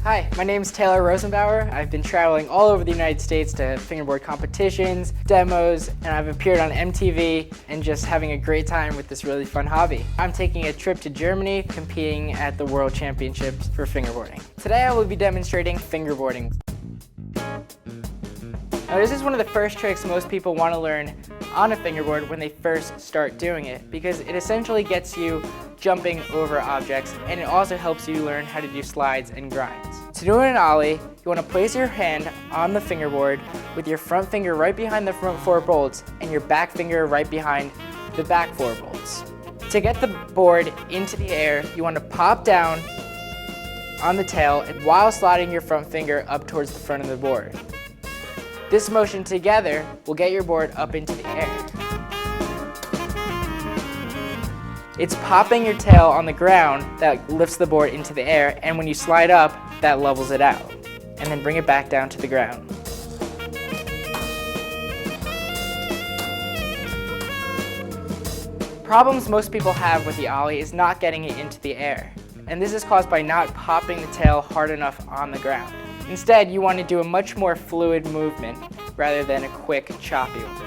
Hi, my name is Taylor Rosenbauer. I've been traveling all over the United States to fingerboard competitions, demos, and I've appeared on MTV and just having a great time with this really fun hobby. I'm taking a trip to Germany, competing at the World Championships for fingerboarding. Today I will be demonstrating fingerboarding. Now, this is one of the first tricks most people want to learn on a fingerboard when they first start doing it, because it essentially gets you jumping over objects, and it also helps you learn how to do slides and grinds. To do an ollie, you want to place your hand on the fingerboard with your front finger right behind the front 4 bolts and your back finger right behind the back 4 bolts. To get the board into the air, you want to pop down on the tail and while sliding your front finger up towards the front of the board. This motion together will get your board up into the air. It's popping your tail on the ground that lifts the board into the air, and when you slide up, that levels it out. And then bring it back down to the ground. Problems most people have with the ollie is not getting it into the air. And this is caused by not popping the tail hard enough on the ground. Instead, you want to do a much more fluid movement rather than a quick, choppy one.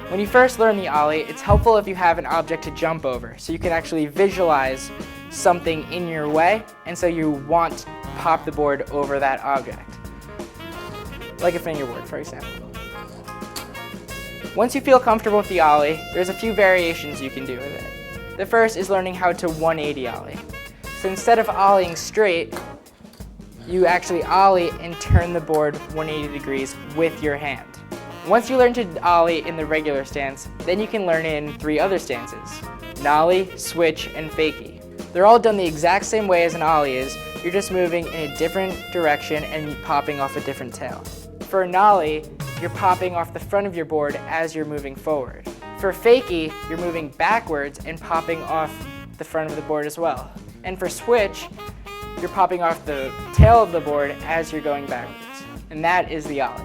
When you first learn the ollie, it's helpful if you have an object to jump over, so you can actually visualize something in your way, and so you want to pop the board over that object. Like a fingerboard, for example. Once you feel comfortable with the ollie, there's a few variations you can do with it. The first is learning how to 180 ollie. So instead of ollieing straight, you actually ollie and turn the board 180 degrees with your hand. Once you learn to ollie in the regular stance, then you can learn it in 3 other stances: nollie, switch, and fakey. They're all done the exact same way as an ollie is, you're just moving in a different direction and popping off a different tail. For a nollie, you're popping off the front of your board as you're moving forward. For fakey, you're moving backwards and popping off the front of the board as well. And for switch, you're popping off the tail of the board as you're going backwards. And that is the ollie.